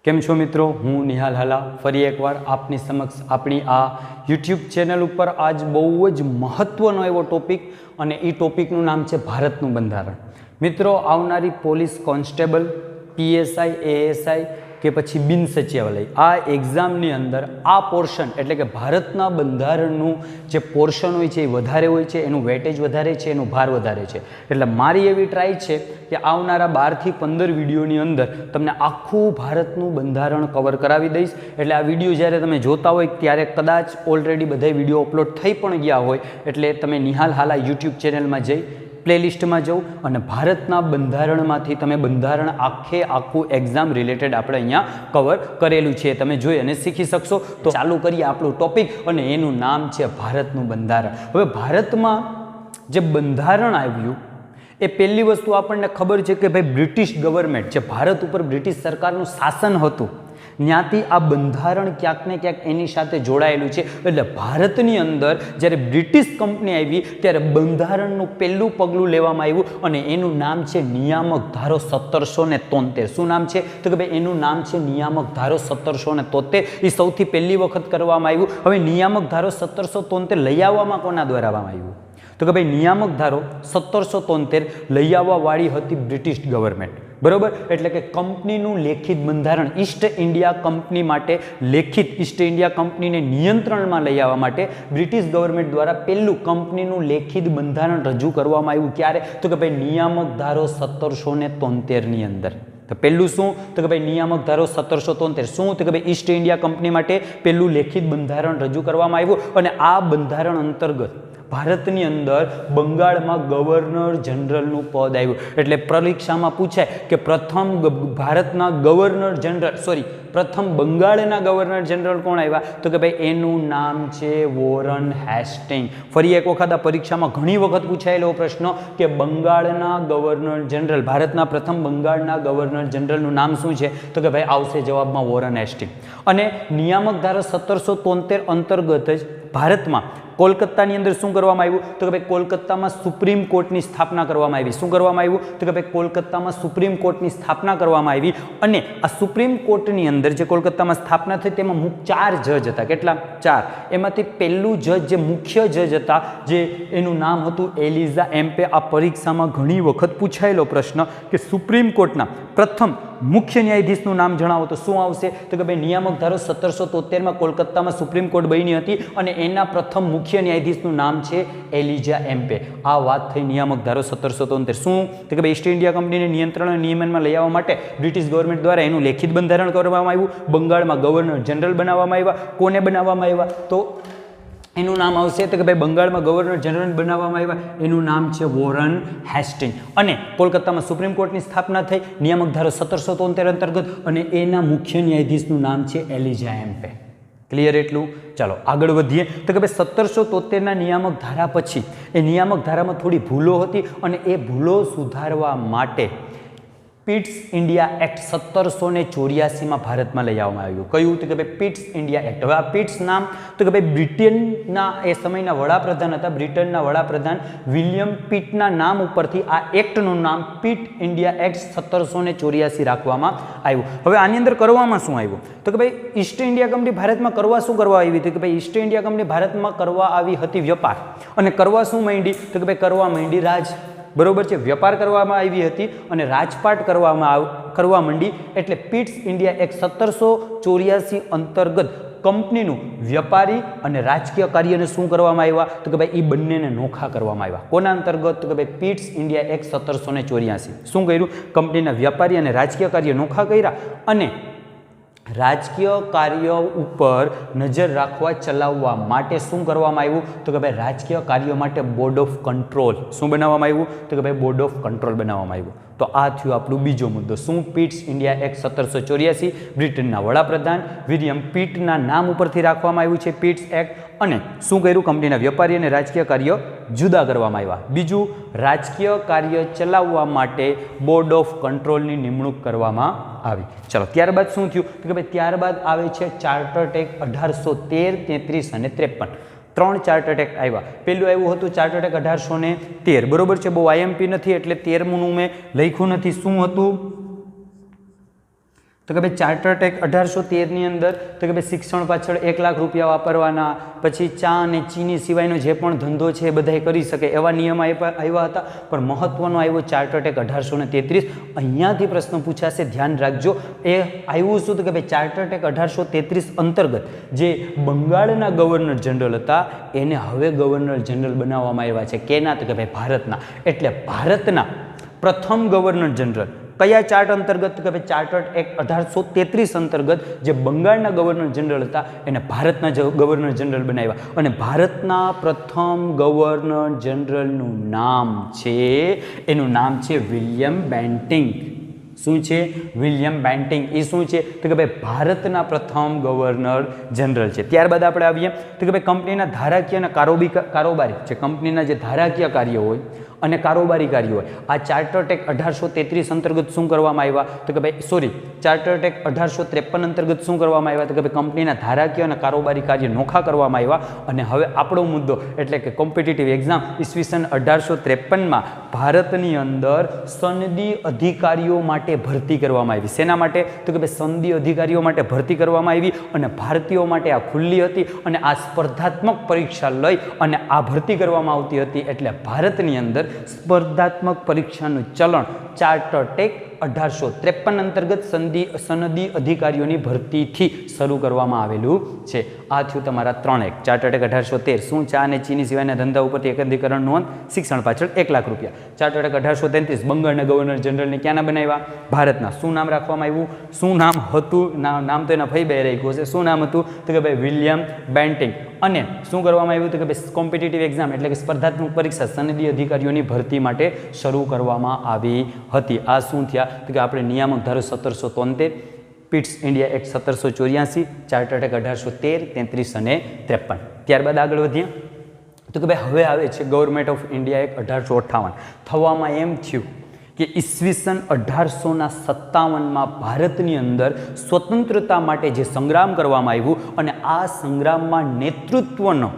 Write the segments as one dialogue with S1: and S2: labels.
S1: કેમ છો મિત્રો, હું નિહાલ હાલા ફરી એકવાર આપની સમક્ષ આપણી આ યુટ્યુબ ચેનલ ઉપર આજ બહુ જ મહત્ત્વનો એવો ટોપિક અને એ ટોપિકનું નામ છે ભારતનું બંધારણ. મિત્રો, આવનારી પોલીસ કોન્સ્ટેબલ, પીએસઆઈ, એએસઆઈ કે પછી બિન સચિવાલય આ એક્ઝામની અંદર આ પોર્શન એટલે કે ભારતના બંધારણનું જે પોર્શન હોય છે એ વધારે હોય છે, એનું વેટેજ વધારે છે, એનું ભાર વધારે છે. એટલે મારી એવી ટ્રાય છે કે આવનારા 12 થી 15 વિડીયોની અંદર તમને આખું ભારતનું બંધારણ કવર કરાવી દઈશ. એટલે આ વિડીયો જ્યારે તમે જોતા હોય ત્યારે કદાચ ઓલરેડી બધા વિડીયો અપલોડ થઈ પણ ગયા હોય, એટલે તમે નિહાલ હાલા યુટ્યુબ ચેનલમાં જઈ પ્લેલિસ્ટમાં જાઓ અને ભારતના બંધારણમાંથી તમે બંધારણ આખું એક્ઝામ રિલેટેડ આપણે અહીંયા કવર કરેલું છે, તમે જોઈ અને શીખી શકશો. તો ચાલુ કરીએ આપણું ટોપિક અને એનું નામ છે ભારતનું બંધારણ. હવે ભારતમાં જે બંધારણ આવ્યું એ પહેલી વસ્તુ આપણને ખબર છે કે ભાઈ બ્રિટિશ ગવર્મેન્ટ જે ભારત ઉપર બ્રિટિશ સરકારનું શાસન હતું ત્યાંથી આ બંધારણ ક્યાંક ને ક્યાંક એની સાથે જોડાયેલું છે. એટલે ભારતની અંદર જ્યારે બ્રિટિશ કંપની આવી ત્યારે બંધારણનું પહેલું પગલું લેવામાં આવ્યું અને એનું નામ છે નિયામક ધારો 1773. શું નામ છે? તો કે ભાઈ એનું નામ છે નિયામક ધારો 1773. એ સૌથી પહેલી વખત કરવામાં આવ્યું. હવે નિયામક ધારો 1773 લઈ આવવામાં કોના દ્વારા આવ્યું? તો કે ભાઈ નિયામક ધારો 1773 લઈ આવવાવાળી હતી બ્રિટિશ ગવર્મેન્ટ, બરોબર. એટલે કે કંપનીનું લેખિત બંધારણ ઈસ્ટ ઇન્ડિયા કંપની માટે લેખિત ઈસ્ટ ઇન્ડિયા કંપનીને નિયંત્રણમાં લઈ આવવા માટે બ્રિટિશ ગવર્મેન્ટ દ્વારા પહેલું કંપનીનું લેખિત બંધારણ રજૂ કરવામાં આવ્યું. ક્યારે? તો કે ભાઈ નિયામક ધારો 1773ની અંદર. તો પહેલું શું? તો કે ભાઈ નિયામક ધારો 1773. શું? તો કે ભાઈ ઈસ્ટ ઇન્ડિયા કંપની માટે પહેલું લેખિત બંધારણ રજૂ કરવામાં આવ્યું અને આ બંધારણ અંતર્ગત ભારતની અંદર બંગાળમાં ગવર્નર જનરલનું પદ આવ્યું. એટલે પરીક્ષામાં પૂછાય કે પ્રથમ ભારતના ગવર્નર જનરલ પ્રથમ બંગાળના ગવર્નર જનરલ કોણ આવ્યા? તો કે ભાઈ એનું નામ છે વોરન હેસ્ટિંગ. ફરી એક વખત આ પરીક્ષામાં ઘણી વખત પૂછાયેલો પ્રશ્ન કે બંગાળના ગવર્નર જનરલ, ભારતના પ્રથમ બંગાળના ગવર્નર જનરલનું નામ શું છે? તો કે ભાઈ આવશે જવાબમાં વોરન હેસ્ટિંગ. અને નિયામક ધારા 1773 અંતર્ગત જ ભારતમાં કોલકાતાની અંદર શું કરવામાં આવ્યું? તો કે ભાઈ કોલકાતામાં સુપ્રીમ કોર્ટની સ્થાપના કરવામાં આવી. શું કરવામાં આવ્યું? તો કે ભાઈ કોલકાતામાં સુપ્રીમ કોર્ટની સ્થાપના કરવામાં આવી. અને આ સુપ્રીમ કોર્ટની અંદર જે કોલકાતામાં સ્થાપના થઈ તેમાં 4 જજ હતા. કેટલા? 4. એમાંથી પહેલું જજ જે મુખ્ય જજ હતા, જે એનું નામ હતું એલિઝા એમ્પે. આ પરીક્ષામાં ઘણી વખત પૂછાયેલો પ્રશ્ન કે સુપ્રીમ કોર્ટના પ્રથમ મુખ્ય ન્યાયાધીશનું નામ જણાવો તો શું આવશે? તો કે ભાઈ નિયામક ધારો 1773માં કોલકાતામાં સુપ્રીમ કોર્ટ બની હતી અને એના પ્રથમ મુખ્ય ન્યાયાધીશનું નામ છે એલિઝા એમ્પે. આ વાત થઈ નિયામક ધારો 1773. શું? તો કે ભાઈ ઈસ્ટ ઇન્ડિયા કંપનીને નિયંત્રણ અને નિયમનમાં લઈ આવવા માટે બ્રિટિશ ગવર્મેન્ટ દ્વારા એનું લેખિત બંધારણ કરવામાં આવ્યું. બંગાળમાં ગવર્નર જનરલ બનાવવામાં આવ્યા. કોને બનાવવામાં આવ્યા? તો એનું નામ આવશે તો કે ભાઈ બંગાળમાં ગવર્નર જનરલ બનાવવામાં આવ્યા. એનું નામ છે વોરન હેસ્ટિંગ. અને કોલકાતામાં સુપ્રીમ કોર્ટની સ્થાપના થઈ નિયામક ધારો 1773 અંતર્ગત અને એના મુખ્ય ન્યાયાધીશનું નામ છે એલિઝા એમ્પે. ક્લિયર એટલું? ચાલો આગળ વધીએ. તો કે ભાઈ 1773ના નિયામક ધારા પછી એ નિયામક ધારામાં થોડી ભૂલો હતી અને એ ભૂલો સુધારવા માટે પિટ્સ ઇન્ડિયા એક્ટ 1784માં ભારતમાં લઈ આવવામાં આવ્યું. કયું? તો કે ભાઈ પિટ્સ ઇન્ડિયા એક્ટ. હવે આ પિટ્સ નામ તો કે ભાઈ બ્રિટનના એ સમયના વડાપ્રધાન હતા, બ્રિટનના વડાપ્રધાન વિલિયમ પિટના નામ ઉપરથી આ એક્ટનું નામ પિટ ઇન્ડિયા એક્ટ 1784 રાખવામાં આવ્યું. હવે આની અંદર કરવામાં શું આવ્યું? તો કે ભાઈ ઈસ્ટ ઇન્ડિયા કંપની ભારતમાં શું કરવા આવી હતી? કે ભાઈ ઈસ્ટ ઇન્ડિયા કંપની ભારતમાં કરવા આવી હતી વેપાર. અને કરવા શું માંડી? તો કે ભાઈ કરવા માંડી રાજ. બરોબર છે, વેપાર કરવામાં આવી હતી અને રાજપાટ કરવા માંડી. એટલે પિટ્સ ઇન્ડિયા એક્ટ 1784 અંતર્ગત કંપનીનું વ્યાપારી અને રાજકીય કાર્યને શું કરવામાં આવ્યા? તો કે ભાઈ એ બંનેને નોખા કરવામાં આવ્યા. કોના અંતર્ગત? તો કે ભાઈ પિટ્સ ઇન્ડિયા એક્ટ 1784. શું કર્યું? કંપનીના વ્યાપારી અને રાજકીય કાર્ય નોખા કર્યા અને રાજકીય કાર્ય ઉપર નજર રાખવા ચલાવવા માટે શું કરવામાં આવ્યું? તો કે ભાઈ રાજકીય કાર્યો માટે બોર્ડ ઓફ કંટ્રોલ શું બનાવવામાં આવ્યું? તો કે ભાઈ બોર્ડ ઓફ કંટ્રોલ બનાવવામાં આવ્યું. તો આ થયું આપણું બીજો મુદ્દો. શું? પિટ્સ ઇન્ડિયા એક્ટ 1784 બ્રિટનના વડાપ્રધાન વિલિયમ પિટના નામ ઉપરથી રાખવામાં આવ્યું છે પિટ્સ એક્ટ. અને શું કર્યું? કંપનીના વેપારી અને રાજકીય કાર્ય જુદા કરવામાં આવ્યા. બીજું, રાજકીય કાર્ય ચલાવવા માટે બોર્ડ ઓફ કંટ્રોલની નિમણૂક કરવામાં આવી. ચાલો ત્યારબાદ શું થયું? તો કે ભાઈ ત્યારબાદ આવે છે ચાર્ટર્ડ એક્ટ 1813, 33 અને 53. 3 ચાર્ટર્ડ એક્ટ આવ્યા. પહેલું આવ્યું હતું ચાર્ટર્ડ એક્ટ 1813. બરોબર છે, બહુ આઈએમપી નથી એટલે 13મું મેં લખ્યું નથી. શું હતું? તો કે ભાઈ ચાર્ટર્ડ એક્ટ 1813ની અંદર તો કે ભાઈ શિક્ષણ પાછળ 1 લાખ રૂપિયા વાપરવાના, પછી ચા અને ચીની સિવાયનો જે પણ ધંધો છે એ બધાય કરી શકે એવા નિયમ આવ્યા હતા. પણ મહત્વનો આવ્યો ચાર્ટર્ડ એક્ટ 1833. અહીંયાથી પ્રશ્ન પૂછાશે, ધ્યાન રાખજો. એ આવ્યું શું? તો કે ભાઈ ચાર્ટર્ડ એક્ટ 1833 અંતર્ગત જે બંગાળના ગવર્નર જનરલ હતા એને હવે ગવર્નર જનરલ બનાવવામાં આવ્યા છે. કેના? તો કે ભાઈ ભારતના. એટલે ભારતના પ્રથમ ગવર્નર જનરલ કયા ચાર્ટ અંતર્ગત? કે ભાઈ ચાર્ટર્ડ એક્ટ 1833 અંતર્ગત જે બંગાળના ગવર્નર જનરલ હતા એને ભારતના ગવર્નર જનરલ બનાવ્યા. અને ભારતના પ્રથમ ગવર્નર જનરલનું નામ છે, એનું નામ છે વિલિયમ બેન્ટિંગ. શું છે? William Bentinck. એ શું છે? તો કે ભાઈ ભારતના પ્રથમ ગવર્નર જનરલ છે. ત્યારબાદ આપણે આવીએ તો કે ભાઈ કંપનીના ધારાકીય અને કારોબારી જે કંપનીના જે ધારાકીય કાર્યો હોય અને કારોબારી કાર્યો હોય આ ચાર્ટર્ડ એક્ટ 1833 અંતર્ગત શું કરવામાં આવ્યા? તો કે ભાઈ ચાર્ટર્ડ એક્ટ 1853 અંતર્ગત શું કરવામાં આવ્યા? તો કે ભાઈ કંપનીના ધારાકીય અને કારોબારી કાર્ય નોખા કરવામાં આવ્યા. અને હવે આપણો મુદ્દો એટલે કે કોમ્પિટિટિવ એક્ઝામ ઈસવીસન 1853માં ભારતની અંદર સનદી અધિકારીઓ માટે ભરતી કરવામાં આવી. શેના માટે? તો કે ભાઈ સનદી અધિકારીઓ માટે ભરતી કરવામાં આવી અને ભારતીયો માટે આ ખુલ્લી હતી અને આ સ્પર્ધાત્મક પરીક્ષા લઈ અને આ ભરતી કરવામાં આવતી હતી. એટલે ભારતની અંદર સ્પર્ધાત્મક પરીક્ષાનું ચલણ ચાર્ટર્ડ એક્ટ 1853 અંતર્ગત સનદી અધિકારીઓની ભરતીથી શરૂ કરવામાં આવેલું છે. આ થયું તમારા 3 એક્ટ. ચાર્ટર્ડ એક્ટ 1813 શું? ચા અને ચીની સિવાયના ધંધા ઉપરથી એકત્રીકરણ નોંધ, શિક્ષણ પાછળ 1 લાખ રૂપિયા. ચાર્ટર્ડ એક્ટ 1833 બંગાળના ગવર્નર જનરલને ક્યાંના બનાવ્યા? ભારતના. શું નામ રાખવામાં આવ્યું? શું નામ હતું? નામ તો એના ભાઈ બે રાખ્યું છે. શું નામ હતું? તો કે ભાઈ વિલિયમ બેન્ટિંગ. અને શું કરવામાં આવ્યું? તો કે ભાઈ કોમ્પિટિટિવ એક્ઝામ એટલે કે સ્પર્ધાત્મક પરીક્ષા સનદી અધિકારીઓની ભરતી માટે શરૂ કરવામાં આવી હતી. આ શું થયા? તો કે આપણે નિયામક ધારો 1773, Pitt's India act 1784, chartered act 1813, 33 અને 53. ત્યારબાદ આગળ વધીએ તો કે ભાઈ હવે આવે છે ગવર્મેન્ટ ઓફ ઇન્ડિયા એક્ટ 1858. થવામાં એમ થયું કે ઈસવીસન 1857માં ભારતની અંદર સ્વતંત્રતા માટે જે સંગ્રામ કરવામાં આવ્યું અને આ સંગ્રામમાં નેતૃત્વનો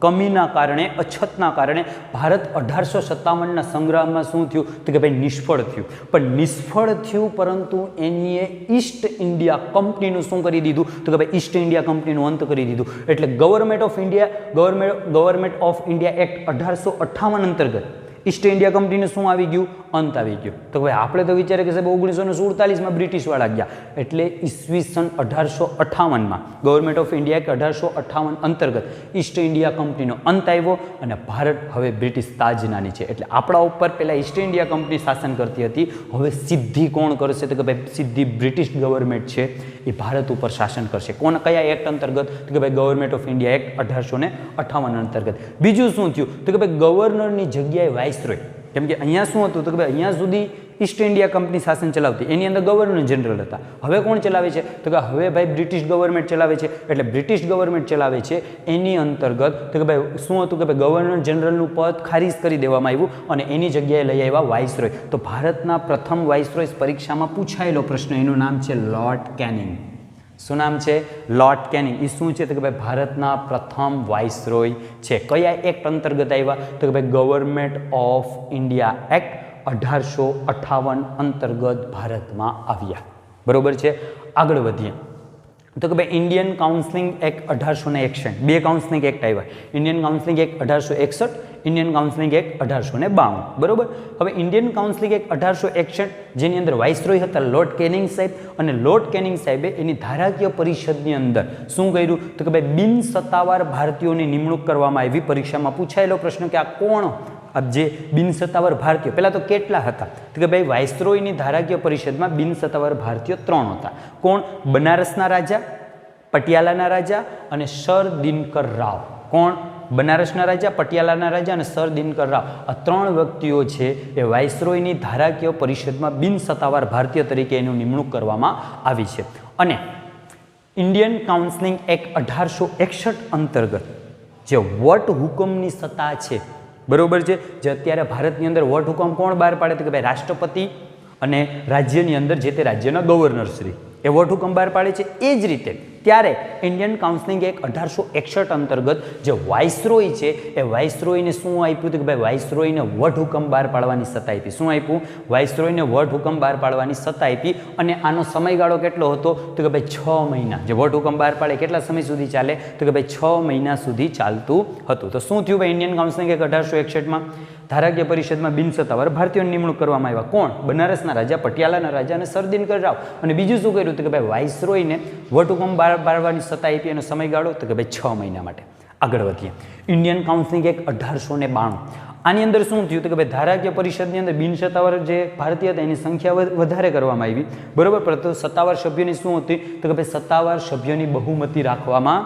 S1: કમીના કારણે, અછતના કારણે ભારત 1857ના સંગ્રામમાં શું થયું? તો કે ભાઈ નિષ્ફળ થયું. પણ નિષ્ફળ થયું પરંતુ એનીએ ઈસ્ટ ઇન્ડિયા કંપનીનું શું કરી દીધું? તો કે ભાઈ ઈસ્ટ ઇન્ડિયા કંપનીનું અંત કરી દીધું. એટલે ગવર્મેન્ટ ઓફ ઇન્ડિયા એક્ટ 1858 અંતર્ગત ઈસ્ટ ઇન્ડિયા કંપનીને શું આવી ગયું? અંત આવી ગયો. તો ભાઈ આપણે તો વિચારે કે સાહેબ 1947માં બ્રિટિશવાળા ગયા. એટલે ઈસવીસન 1858માં ગવર્મેન્ટ ઓફ ઇન્ડિયા એક્ટ 1858 અંતર્ગત ઈસ્ટ ઇન્ડિયા કંપનીનો અંત આવ્યો અને ભારત હવે બ્રિટિશ તાજનાની છે. એટલે આપણા ઉપર પહેલાં ઈસ્ટ ઇન્ડિયા કંપની શાસન કરતી હતી, હવે સીધી કોણ કરશે? તો કે ભાઈ સીધી બ્રિટિશ ગવર્મેન્ટ છે એ ભારત ઉપર શાસન કરશે. કયા એક્ટ અંતર્ગત? તો કે ભાઈ ગવર્મેન્ટ ઓફ ઇન્ડિયા એક્ટ 1858 અંતર્ગત. બીજું શું થયું? તો કે ભાઈ ગવર્નરની જગ્યાએ વાઇસરોય. કેમ કે અહીંયા શું હતું? તો કે ભાઈ અહીંયા સુધી ઈસ્ટ ઇન્ડિયા કંપની શાસન ચલાવતી, એની અંદર ગવર્નર જનરલ હતા. હવે કોણ ચલાવે છે? તો કે હવે ભાઈ બ્રિટિશ ગવર્મેન્ટ ચલાવે છે. એટલે બ્રિટિશ ગવર્મેન્ટ ચલાવે છે એની અંતર્ગત તો કે ભાઈ શું હતું? કે ભાઈ ગવર્નર જનરલનું પદ ખારીજ કરી દેવામાં આવ્યું અને એની જગ્યાએ લઈ આવ્યા વાઇસરોય. તો ભારતના પ્રથમ વાઇસરોય પરીક્ષામાં પૂછાયેલો પ્રશ્ન, એનું નામ છે લોર્ડ કેનિંગ. શું નામ છે? Lord canning. એ શું છે? તો કે ભાઈ ભારતના પ્રથમ વાઇસરોય છે. કયા એક્ટ અંતર્ગત આવ્યા? તો કે ભાઈ ગવર્મેન્ટ ઓફ ઇન્ડિયા એક્ટ 1858 અંતર્ગત ભારતમાં આવ્યા. બરોબર છે. આગળ વધીએ તો કે ભાઈ ઇન્ડિયન કાઉન્સિલિંગ એક્ટ 1861. બે કાઉન્સિલિંગ એક્ટ આવ્યા. Indian counselling act 1861, Indian counselling act 1892. બરોબર. હવે ઇન્ડિયન કાઉન્સિલિંગ એક્ટ 1861 જેની અંદર વાઇસરોય હતા લોર્ડ કેનિંગ સાહેબ, અને લોર્ડ કેનિંગ સાહેબે એની ધારાકીય પરિષદની અંદર શું કર્યું? તો કે ભાઈ બિન સત્તાવાર ભારતીયોની નિમણૂક કરવામાં આવી. પરીક્ષામાં પૂછાયેલો પ્રશ્ન કે આ કોણ? જે બિન સત્તાવાર ભારતીયો પહેલાં તો કેટલા હતા? તો કે ભાઈ વાઇસરોયની ધારાકીય પરિષદમાં બિન સત્તાવાર ભારતીયો 3 હતા. કોણ? બનારસના રાજા, પટિયાલાના રાજા અને સર દિનકર રાવ. કોણ? બનારસના રાજા, પટિયાલાના રાજા અને સર દિનકર રાવ. આ 3 વ્યક્તિઓ છે એ વાઇસરોયની ધારાકીય પરિષદમાં બિન સત્તાવાર ભારતીય તરીકે એનું નિમણૂક કરવામાં આવી છે. અને ઇન્ડિયન કાઉન્સિલિંગ એક્ટ 1861 અંતર્ગત જે વટ હુકમની સત્તા છે, બરોબર છે, જે અત્યારે ભારતની અંદર વટ હુકમ કોણ બહાર પાડે? તો કે ભાઈ રાષ્ટ્રપતિ અને રાજ્યની અંદર જે તે રાજ્યના ગવર્નર શ્રી એ વટ હુકમ બહાર પાડે છે. એ જ રીતે ત્યારે ઇન્ડિયન કાઉન્સિલિંગ એક્ટ 1861 અંતર્ગત જે વાઇસરોય છે એ વાઇસરોયને શું આપ્યું હતું કે ભાઈ વાઇસરોયને વટહુકમ બહાર પાડવાની સત્તા આપી. શું આપ્યું? વાઇસરોયને વટહુકમ બહાર પાડવાની સત્તા આપી. અને આનો સમયગાળો કેટલો હતો તો કે ભાઈ 6 મહિના. જે વટહુકમ બહાર પાડે કેટલા સમય સુધી ચાલે તો કે ભાઈ 6 મહિના સુધી ચાલતું હતું. તો શું થયું ભાઈ ઇન્ડિયન કાઉન્સિલિંગ એક્ટ 1861માં ધારાકીય પરિષદમાં બિનસત્તાવાર ભારતીયોની નિમણૂક કરવામાં આવ્યા. કોણ? બનારસના રાજા, પટિયાલાના રાજા અને સરદિનકર રાવ. અને બીજું શું કર્યું તો કે ભાઈ વાઇસરોયને વટહુકમ બહાર પાડવાની સત્તા આપી. એનો સમયગાળો તો કે ભાઈ 6 મહિના માટે. આગળ વધીએ. Indian counselling act 1892. આની અંદર શું થયું તો કે ભાઈ ધારાકીય પરિષદની અંદર બિનસત્તાવાર જે ભારતીય હતા એની સંખ્યા વધારે કરવામાં આવી. બરોબર. પરંતુ સત્તાવાર સભ્યોની શું હતી તો કે ભાઈ સત્તાવાર સભ્યોની બહુમતી રાખવામાં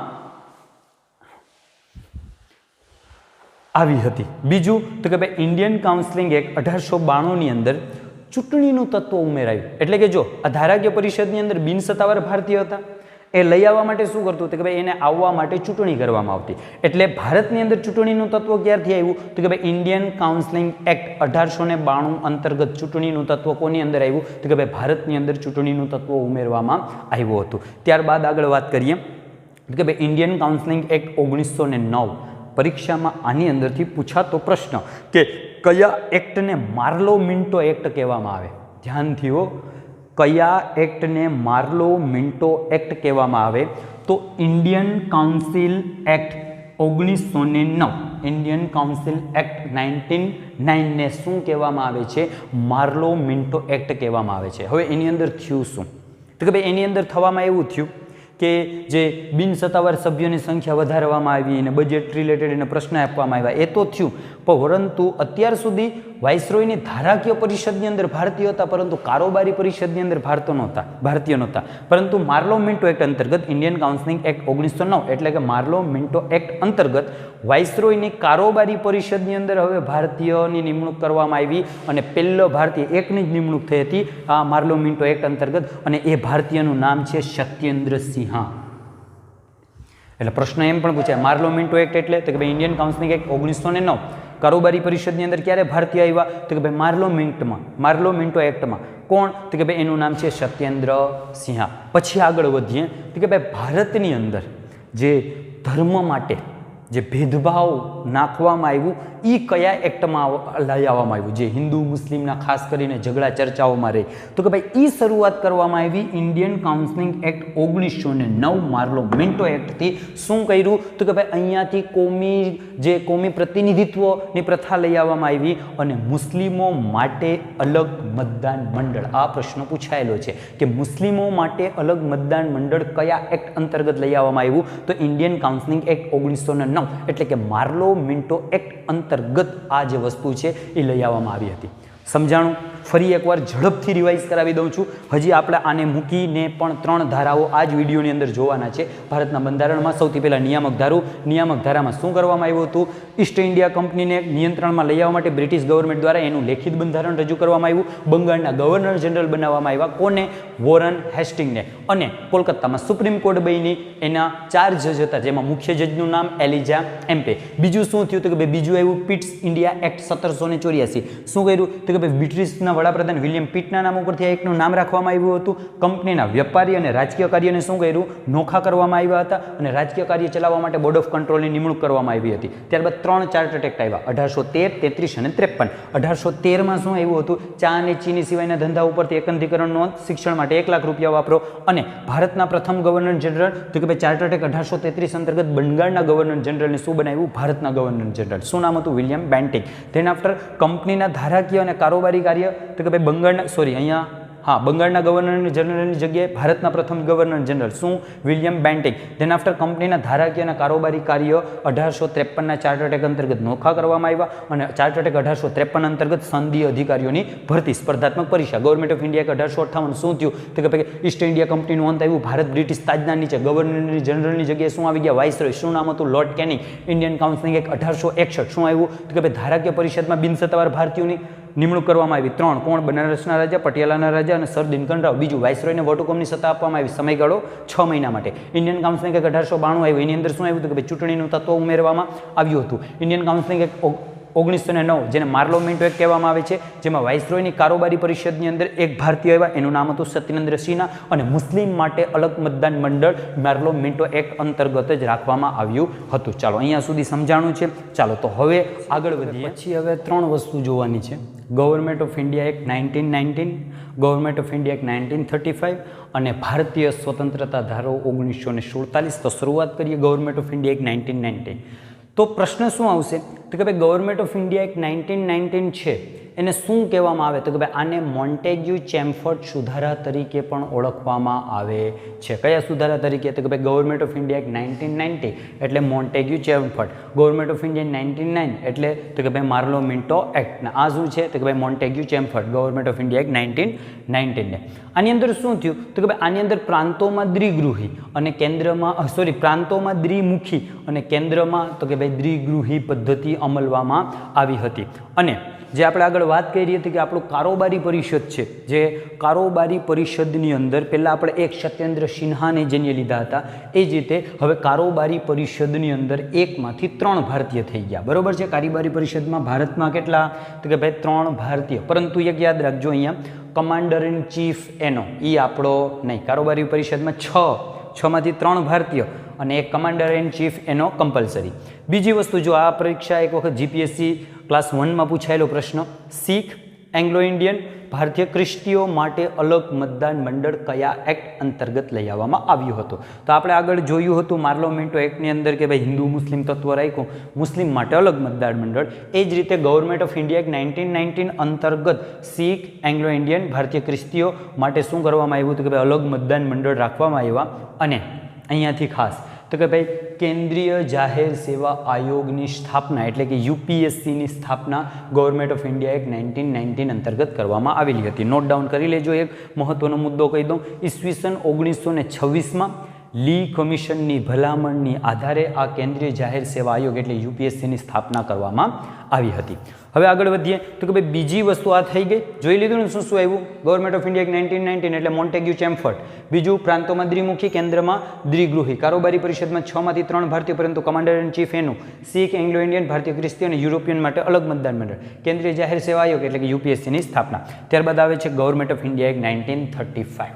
S1: આવી હતી. બીજું તો કે ભાઈ ઇન્ડિયન કાઉન્સિલિંગ એક્ટ 1892ની અંદર ચૂંટણીનું તત્વ ઉમેરાયું. એટલે કે જો આ ધારાકીય પરિષદની અંદર બિનસત્તાવાર ભારતીય હતા એ લઈ આવવા માટે શું કરતું કે ભાઈ એને આવવા માટે ચૂંટણી કરવામાં આવતી. એટલે ભારતની અંદર ચૂંટણીનું તત્વ ક્યારથી આવ્યું તો કે ભાઈ ઇન્ડિયન કાઉન્સિલિંગ એક્ટ 1892 અંતર્ગત ચૂંટણીનું તત્વ કોની અંદર આવ્યું તો કે ભાઈ ભારતની અંદર ચૂંટણીનું તત્વ ઉમેરવામાં આવ્યું હતું. ત્યારબાદ આગળ વાત કરીએ કે ભાઈ ઇન્ડિયન કાઉન્સિલિંગ એક્ટ 1909 પરીક્ષામાં આની અંદરથી પૂછાતો પ્રશ્ન કે કયા એક્ટને માર્લો મિન્ટો એક્ટ કહેવામાં આવે. ધ્યાનથી હો, કયા એક્ટને માર્લો મિન્ટો એક્ટ કહેવામાં આવે તો Indian council act 1909. Indian council act 1909 ને શું કહેવામાં આવે છે? માર્લો મિન્ટો એક્ટ કહેવામાં આવે છે. હવે એની અંદર થયું શું તો કે ભાઈ એની અંદર થવામાં એવું થયું કે જે બિનસત્તાવાર સભ્યોની સંખ્યા વધારવામાં આવી અને બજેટ રિલેટેડ એને પ્રશ્ન આપવામાં આવ્યા એ તો થયું. પરંતુ અત્યાર સુધી વાઇસરોયની ધારાકીય પરિષદની અંદર ભારતીય હતા પરંતુ કારોબારી પરિષદની અંદર ભારતીય નહોતા. પરંતુ માર્લો મિન્ટો એક્ટ અંતર્ગત ઇન્ડિયન કાઉન્સિલિંગ એક્ટ 1909 એટલે કે માર્લો મિન્ટો એક્ટ અંતર્ગત વાઇસરોયની કારોબારી પરિષદની અંદર હવે ભારતીયની નિમણૂક કરવામાં આવી અને પહેલો ભારતીય એકની જ નિમણૂક થઈ હતી આ માર્લો મિન્ટો એક્ટ અંતર્ગત. અને એ ભારતીયનું નામ છે સત્યેન્દ્ર સિંહા. એટલે પ્રશ્ન એમ પણ પૂછાય માર્લો મિન્ટો એક્ટ એટલે તો કે ભાઈ ઇન્ડિયન કાઉન્સિલિંગ એક્ટ 1909 કારોબારી પરિષદની અંદર ક્યારે ભારતીય આવ્યા તો કે ભાઈ માર્લો મિન્ટો એક્ટમાં. કોણ તો કે ભાઈ એનું નામ છે સત્યેન્દ્ર સિંહા. પછી આગળ વધીએ તો કે ભાઈ ભારતની અંદર જે ધર્મ માટે જે ભેદભાવ નાખવામાં આવ્યું એ કયા એક્ટમાં લઈ આવવામાં આવ્યું જે હિન્દુ મુસ્લિમના ખાસ કરીને ઝઘડા ચર્ચાઓમાં રહી તો કે ભાઈ એ શરૂઆત કરવામાં આવી ઇન્ડિયન કાઉન્સિલિંગ એક્ટ 1909 માર્લો મિન્ટો એક્ટથી. શું કર્યું તો કે ભાઈ અહીંયાથી કોમી પ્રતિનિધિત્વની પ્રથા લઈ આવવામાં આવી અને મુસ્લિમો માટે અલગ મતદાન મંડળ. આ પ્રશ્ન પૂછાયેલો છે કે મુસ્લિમો માટે અલગ મતદાન મંડળ કયા એક્ટ અંતર્ગત લઈ આવવામાં આવ્યું તો ઇન્ડિયન કાઉન્સિલિંગ એક્ટ 1909 એટલે કે માર્લો મિન્ટો એક્ટ અંતર્ગત આ જે વસ્તુ છે એ લઈ આવવામાં આવી હતી. સમજાણું? ફરી એકવાર ઝડપથી રિવાઇઝ કરાવી દઉં છું. હજી આપણે આને મૂકીને પણ 3 ધારાઓ આ જ વિડીયોની અંદર જોવાના છે. ભારતના બંધારણમાં સૌથી પહેલાં નિયામક ધારામાં શું કરવામાં આવ્યું હતું? ઈસ્ટ ઇન્ડિયા કંપનીને નિયંત્રણમાં લઈ આવવા માટે બ્રિટિશ ગવર્મેન્ટ દ્વારા એનું લેખિત બંધારણ રજૂ કરવામાં આવ્યું. બંગાળના ગવર્નર જનરલ બનાવવામાં આવ્યા. કોને? વોરન હેસ્ટિંગને. અને કોલકાતામાં સુપ્રીમ કોર્ટ બની એના 4 જજ હતા જેમાં મુખ્ય જજનું નામ એલિજા એમ્પે. બીજું શું થયું તો કે ભાઈ બીજું આવ્યું પિટ્સ ઇન્ડિયા એક્ટ 1784. શું કર્યું તો કે ભાઈ બ્રિટિશના વડાપ્રધાન વિલિયમ પિટના નામ ઉપરથી આ એકનું નામ રાખવામાં આવ્યું હતું. કંપનીના વેપારી અને રાજકીય કાર્યને શું કર્યું? નોખા કરવામાં આવ્યા હતા અને રાજકીય કાર્ય ચલાવવા માટે બોર્ડ ઓફ કંટ્રોલની નિમણૂક કરવામાં આવી હતી. ત્યારબાદ 3 ચાર્ટર્ડ એક્ટ આવ્યા 1813, 33 અને 53. 1813માં શું આવ્યું હતું? ચા અને ચીની સિવાયના ધંધા ઉપરથી એકંધીકરણ નોંધ, શિક્ષણ માટે 1 લાખ રૂપિયા વાપરો. અને ભારતના પ્રથમ ગવર્નર જનરલ તો કે ભાઈ ચાર્ટર્ડ એક્ટ 1833 અંતર્ગત બંગાળના ગવર્નર જનરલને શું બનાવ્યું? ભારતના ગવર્નર જનરલ. શું નામ હતું? William Bentinck. ધેન આફ્ટર કંપનીના ધારાકીય અને કારોબારી કાર્ય તો કે ભાઈ બંગાળના ગવર્નર જનરલની જગ્યાએ ભારતના પ્રથમ ગવર્નર જનરલ શું? William Bentinck. ધેન આફ્ટર કંપનીના ધારાકીય અને કારોબારી કાર્ય 1853ના ચાર્ટર્ડ એક્ટ અંતર્ગત નોખા કરવામાં આવ્યા અને ચાર્ટર્ડ એક્ટ 1853 અંતર્ગત સંઘીય અધિકારીઓની ભરતી સ્પર્ધાત્મક પરીક્ષા. ગવર્મેન્ટ ઓફ ઇન્ડિયા 1858 શું થયું તો કે ભાઈ ઈસ્ટ ઇન્ડિયા કંપનીનું અંત આવ્યું. ભારત બ્રિટિશ તાજના નીચે ગવર્નર જનરલની જગ્યાએ શું આવી ગયા? વાઇસરોય. શું નામ હતું? Lord canning. Indian counselling act 1861 શું આવ્યું તો કે ભાઈ ધારાકીય પરિષદમાં બિનસત્તાવાર ભારતીયોની નિમણૂક કરવામાં આવી. 3 કોણ? બનારસના રાજા, પટિયાલાના રાજા અને સર દિનકર રાવ. બીજું વાઇસરોયને વટહુકમની સત્તા આપવામાં આવી. સમયગાળો 6 મહિના માટે. ઇન્ડિયન કાઉન્સિલિંગ એક્ટ 1892 આવ્યું. એની અંદર શું આવ્યું હતું કે ભાઈ ચૂંટણીનું તત્વ ઉમેરવામાં આવ્યું હતું. ઇન્ડિયન કાઉન્સિલિંગ એક્ટ 1909 જેને માર્લો મિન્ટો એક્ટ કહેવામાં આવે છે, જેમાં વાઇસરોયની કારોબારી પરિષદની અંદર એક ભારતીય આવ્યા, એનું નામ હતું સત્યેન્દ્ર સિન્હા, અને મુસ્લિમ માટે અલગ મતદાન મંડળ માર્લો મિન્ટો એક્ટ અંતર્ગત જ રાખવામાં આવ્યું હતું. ચાલો અહીંયા સુધી સમજાણું છે. ચાલો તો હવે આગળ વધીએ. પછી હવે 3 વસ્તુ જોવાની છે. Government of India act 1919, government of India act 1935 અને ભારતીય સ્વતંત્રતા ધારો 1947. તો શરૂઆત કરીએ ગવર્મેન્ટ ઓફ ઇન્ડિયા એક્ટ 1919. તો પ્રશ્ન શું આવશે તો કે ભાઈ ગવર્મેન્ટ ઓફ ઇન્ડિયા એક્ટ 1919 છે એને શું કહેવામાં આવે તો કે ભાઈ આને મોન્ટેગ્યુ ચેમ્ફર્ડ સુધારા તરીકે પણ ઓળખવામાં આવે છે. કયા સુધારા તરીકે તો કે ભાઈ ગવર્મેન્ટ ઓફ ઇન્ડિયા એક્ટ 1990 એટલે Montagu Chelmsford, government of India 1999 એટલે તો કે ભાઈ માર્લો મિન્ટો એક્ટ, ને આ શું છે તો કે ભાઈ Montagu Chelmsford, government of India act 1919. આની અંદર શું થયું તો કે ભાઈ આની અંદર પ્રાંતોમાં દ્વિગૃહી અને કેન્દ્રમાં પ્રાંતોમાં દ્વિમુખી અને કેન્દ્રમાં તો કે ભાઈ દ્વિગૃહી પદ્ધતિ અમલવામાં આવી હતી. અને જે આપણે આગળ વાત કરી હતી કે આપણું કારોબારી પરિષદ છે, જે કારોબારી પરિષદની અંદર પહેલાં આપણે એક સત્યેન્દ્ર સિન્હાને જેને લીધા હતા, એ જ રીતે હવે કારોબારી પરિષદની અંદર 1માંથી 3 ભારતીય થઈ ગયા. બરોબર છે. કારોબારી પરિષદમાં ભારતમાં કેટલા તો કે ભાઈ 3 ભારતીય, પરંતુ એક યાદ રાખજો અહીંયા કમાન્ડર ઇન ચીફ એનો એ આપણો નહીં. કારોબારી પરિષદમાં 6માંથી 3 ભારતીય અને એક કમાન્ડર ઇન ચીફ એનો કમ્પલસરી. બીજી વસ્તુ, જો આ પરીક્ષા એક વખત જીપીએસસી ક્લાસ 1માં પૂછાયેલો પ્રશ્ન, શીખ, એંગ્લો ઇન્ડિયન, ભારતીય ક્રિસ્તીઓ માટે અલગ મતદાન મંડળ કયા એક્ટ અંતર્ગત લઈ આવવામાં આવ્યું હતું? તો આપણે આગળ જોયું હતું માર્લો મિન્ટો એક્ટની અંદર કે ભાઈ હિન્દુ મુસ્લિમ તત્વ રાખ્યું, મુસ્લિમ માટે અલગ મતદાન મંડળ. એ જ રીતે ગવર્મેન્ટ ઓફ ઇન્ડિયા એક્ટ 1919 અંતર્ગત શીખ, એંગ્લો ઇન્ડિયન, ભારતીય ક્રિસ્તીઓ માટે શું કરવામાં આવ્યું હતું કે ભાઈ અલગ મતદાન મંડળ રાખવામાં આવ્યા. અને અહીંયાથી ખાસ તો કે ભાઈ કેન્દ્રીય જાહેર સેવા આયોગની સ્થાપના એટલે કે યુપીએસસીની સ્થાપના ગવર્મેન્ટ ઓફ ઇન્ડિયા એક્ટ 1919 અંતર્ગત કરવામાં આવેલી હતી. નોટ ડાઉન કરી લેજો. એક મહત્વનો મુદ્દો કહી દઉં, ઈસવીસન 1926માં લી કમિશનની ભલામણની આધારે આ કેન્દ્રીય જાહેર સેવા આયોગ એટલે યુપીએસસીની સ્થાપના કરવામાં આવી હતી. હવે આગળ વધીએ તો કે ભાઈ બીજી વસ્તુ આ થઈ ગઈ, જોઈ લીધું ને શું શું આવ્યું ગવર્મેન્ટ ઓફ ઇન્ડિયા એક્ટ 1919 એટલે મોન્ટેગ્યુ ચેમ્ફર્ડ. બીજું પ્રાંતોમાં દ્વિમુખી, કેન્દ્રમાં દ્વિગૃહી. કારોબારી પરિષદમાં 6માંથી 3 ભારતીય, પરંતુ કમાન્ડર ઇન ચીફ એનું શીખ, એંગ્લો ઇન્ડિયન, ભારતીય ક્રિસ્તી અને યુરોપિયન માટે અલગ મતદાન મંડળ, કેન્દ્રીય જાહેર સેવા આયોગ એટલે કે યુપીએસસીની સ્થાપના. ત્યારબાદ આવે છે ગવર્મેન્ટ ઓફ ઇન્ડિયા એક્ટ 1935.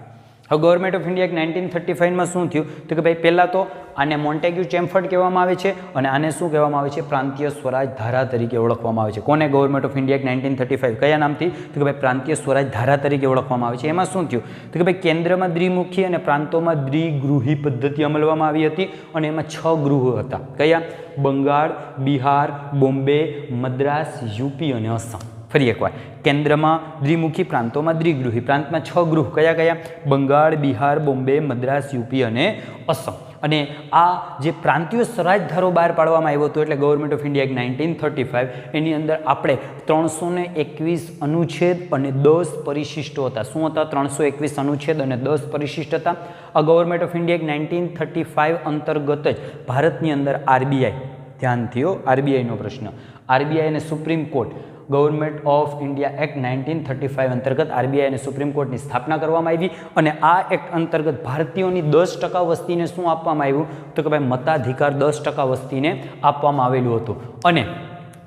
S1: હવે ગવર્મેન્ટ ઓફ ઇન્ડિયા એક્ટ 1935માં શું થયું તો કે ભાઈ પહેલાં તો આને મોન્ટેગ્યુ ચેમ્ફર્ડ કહેવામાં આવે છે અને આને શું કહેવામાં આવે છે પ્રાંતીય સ્વરાજ ધારા તરીકે ઓળખવામાં આવે છે. કોને? ગવર્મેન્ટ ઓફ ઇન્ડિયા એક્ટ 1935 કયા નામથી તો કે ભાઈ પ્રાંતીય સ્વરાજ ધારા તરીકે ઓળખવામાં આવે છે. એમાં શું થયું તો કે ભાઈ કેન્દ્રમાં દ્વિમુખી અને પ્રાંતોમાં દ્વિગૃહી પદ્ધતિ અમલવામાં આવી હતી અને એમાં 6 ગૃહો હતા. કયા? બંગાળ, બિહાર, બોમ્બે, મદ્રાસ, યુપી અને અસમ. ફરી એકવાર, કેન્દ્રમાં દ્વિમુખી, પ્રાંતોમાં દ્વિગૃહી. પ્રાંતમાં 6 ગૃહ કયા કયા? બંગાળ, બિહાર, બોમ્બે, મદ્રાસ, યુપી અને અસમ. અને આ જે પ્રાંતીય સ્વરાજ ધારો બહાર પાડવામાં આવ્યો હતો એટલે ગવર્મેન્ટ ઓફ ઇન્ડિયા એક્ટ 1935, એની અંદર આપણે 321 અનુચ્છેદ અને 10 પરિશિષ્ટો હતા. શું હતા? 321 અનુચ્છેદ અને 10 પરિશિષ્ટ હતા. આ ગવર્મેન્ટ ઓફ ઇન્ડિયા એક્ટ 1935 અંતર્ગત જ ભારતની અંદર આરબીઆઈ, ધ્યાન થયો આરબીઆઈનો પ્રશ્ન, આરબીઆઈ અને supreme court, government of India act 1935 અંતર્ગત આરબીઆઈ અને સુપ્રીમ કોર્ટની સ્થાપના કરવામાં આવી. અને આ એક્ટ અંતર્ગત ભારતીયોની 10% વસ્તીને શું આપવામાં આવ્યું તો કે ભાઈ મતાધિકાર 10% વસ્તીને આપવામાં આવેલું હતું. અને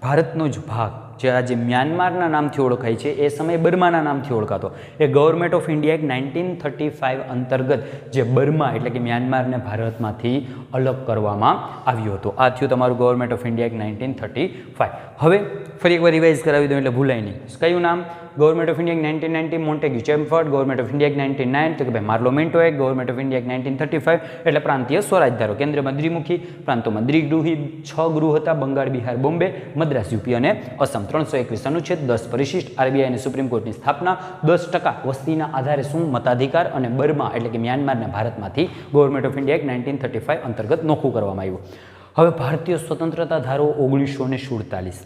S1: ભારતનો જ ભાગ જે આજે મ્યાનમારના નામથી ઓળખાય છે એ સમયે બર્માના નામથી ઓળખાતો, એ ગવર્મેન્ટ ઓફ ઇન્ડિયા એક્ટ 1935 અંતર્ગત જે બર્મા એટલે કે મ્યાનમારને ભારતમાંથી અલગ કરવામાં આવ્યું હતું. આ થયું તમારું ગવર્મેન્ટ ઓફ ઇન્ડિયા એક્ટ 1935. હવે ફરી એકવાર રિવાઇઝ કરાવી દઉં એટલે ભૂલાય નહીં. કયું નામ? Government of India act 1990 Montagu Chelmsford, government of India act 1909 તો કે ભાઈ Morley Minto act, government of India act 1935 એટલે પ્રાંતીય સ્વરાજ ધારો, કેન્દ્રમાં દ્વિમુખી, પ્રાંતોમાં દ્વિગૃહી, 6 ગૃહ હતા, બંગાળ, બિહાર, બોમ્બે, મદ્રાસ, યુપી અને અસમ. 321 અનુચ્છેદ, 10 પરિશિષ્ટ, આરબીઆઈ અને સુપ્રીમ કોર્ટની સ્થાપના, 10% વસ્તીના આધારે શું મતાધિકાર, અને બર્મા એટલે કે મ્યાનમારને ભારતમાંથી ગવર્મેન્ટ ઓફ ઇન્ડિયા એક્ટ 1935 અંતર્ગત નોખું કરવામાં આવ્યું. હવે ભારતીય સ્વતંત્રતા ધારો 1947.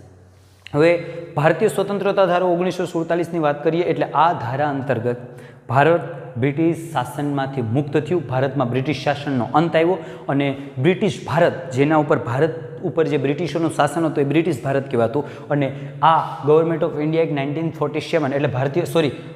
S1: હવે ભારતીય સ્વતંત્રતા ધારો 1947ની વાત કરીએ એટલે આ ધારા અંતર્ગત ભારત બ્રિટિશ શાસનમાંથી મુક્ત થયું. ભારતમાં બ્રિટિશ શાસનનો અંત આવ્યો અને બ્રિટિશ ભારત, જેના ઉપર ભારત ઉપર જે બ્રિટિશોનું શાસન હતું એ બ્રિટિશ ભારત કહેવાતું. અને આ ગવર્મેન્ટ ઓફ ઇન્ડિયા એક્ટ 1947 એટલે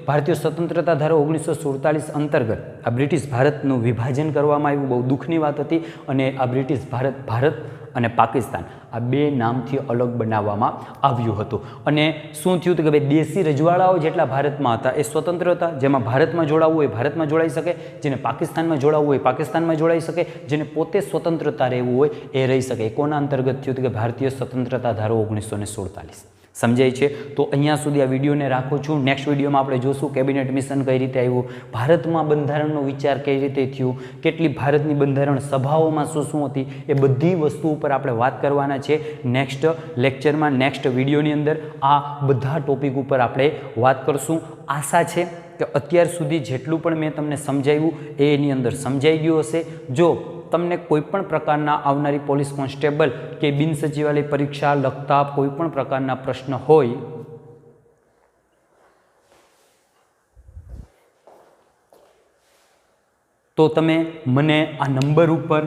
S1: ભારતીય સ્વતંત્રતા ધારો 1947 અંતર્ગત આ બ્રિટિશ ભારતનું વિભાજન કરવામાં આવ્યું. બહુ દુઃખની વાત હતી. અને આ બ્રિટિશ ભારત અને પાકિસ્તાન આ બે નામથી અલગ બનાવવામાં આવ્યું હતું. અને શું થયું હતું કે ભાઈ દેશી રજવાડાઓ જેટલા ભારતમાં હતા એ સ્વતંત્ર હતા. જેમાં ભારતમાં જોડાવવું હોય ભારતમાં જોડાઈ શકે, જેને પાકિસ્તાનમાં જોડાવવું હોય પાકિસ્તાનમાં જોડાઈ શકે, જેને પોતે સ્વતંત્રતા રહેવું હોય એ રહી શકે. કોના અંતર્ગત થયું હતું કે ભારતીય સ્વતંત્રતા ધારો 1947. સમજાય છે? તો અહીંયા સુધી આ વિડીયોને રાખું છું. નેક્સ્ટ વિડીયોમાં આપણે જોશું કેબિનેટ મિશન કઈ રીતે આવ્યું, ભારતમાં બંધારણનો વિચાર કઈ રીતે થયું, કેટલી ભારતની બંધારણ સભાઓમાં શું શું હતી, એ બધી વસ્તુ ઉપર આપણે વાત કરવાના છે નેક્સ્ટ લેક્ચરમાં, નેક્સ્ટ વિડીયોની અંદર આ બધા ટોપિક ઉપર આપણે વાત કરશું. આશા છે કે અત્યાર સુધી જેટલું પણ મેં તમને સમજાવ્યું એ એની અંદર સમજાઈ ગયું હશે. જો તમને કોઈ પણ પ્રકારના આવનારી પોલીસ કોન્સ્ટેબલ કે બિન સચિવાલય પરીક્ષા લગતા કોઈ પણ પ્રકારના પ્રશ્ન હોય તો તમે મને આ નંબર ઉપર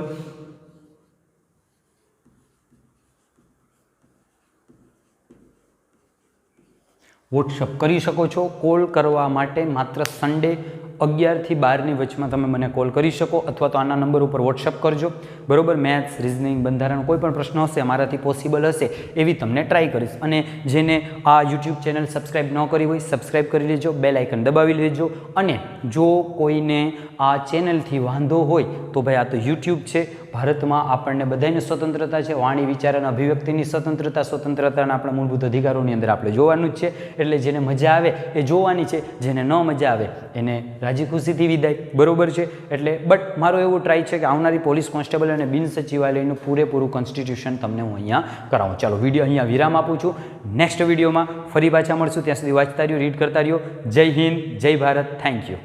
S1: વોટ્સઅપ કરી શકો છો. કોલ કરવા માટે માત્ર સન્ડે 11 થી 12ની વચમાં તમે મને કોલ કરી શકો, અથવા તો આના નંબર ઉપર વોટ્સઅપ કરજો. બરોબર? મેથ્સ, રિઝનિંગ, બંધારણ કોઈ પણ પ્રશ્ન હશે મારાથી પોસિબલ હશે એવી તમને ટ્રાય કરીશ. અને જેને આ યુટ્યુબ ચેનલ સબસ્ક્રાઈબ ન કરી હોય સબસ્ક્રાઈબ કરી લેજો, બેલ આઇકન દબાવી લેજો. અને જો કોઈને આ ચેનલથી વાંધો હોય તો ભાઈ આ તો યુટ્યુબ છે, ભારતમાં આપણને બધાને સ્વતંત્રતા છે, વાણી, વિચાર અને અભિવ્યક્તિની સ્વતંત્રતાના આપણા મૂળભૂત અધિકારોની અંદર આપણે જોવાનું જ છે. એટલે જેને મજા આવે એ જોવાની છે, જેને ન મજા આવે એને રાજી ખુશીથી વિદાય. બરોબર છે? એટલે બટ મારો એવો ટ્રાય છે કે આવનારી પોલીસ કોન્સ્ટેબલ અને બિન સચિવાલયનું પૂરેપૂરું કોન્સ્ટિટ્યુશન તમને હું અહીંયા કરાવું. ચાલો વિડીયો અહીંયા વિરામ આપું છું. નેક્સ્ટ વિડીયોમાં ફરી પાછા મળશું. ત્યાં સુધી વાંચતા રહ્યો, રીડ કરતા રહ્યો. જય હિન્દ, જય ભારત. Thank you.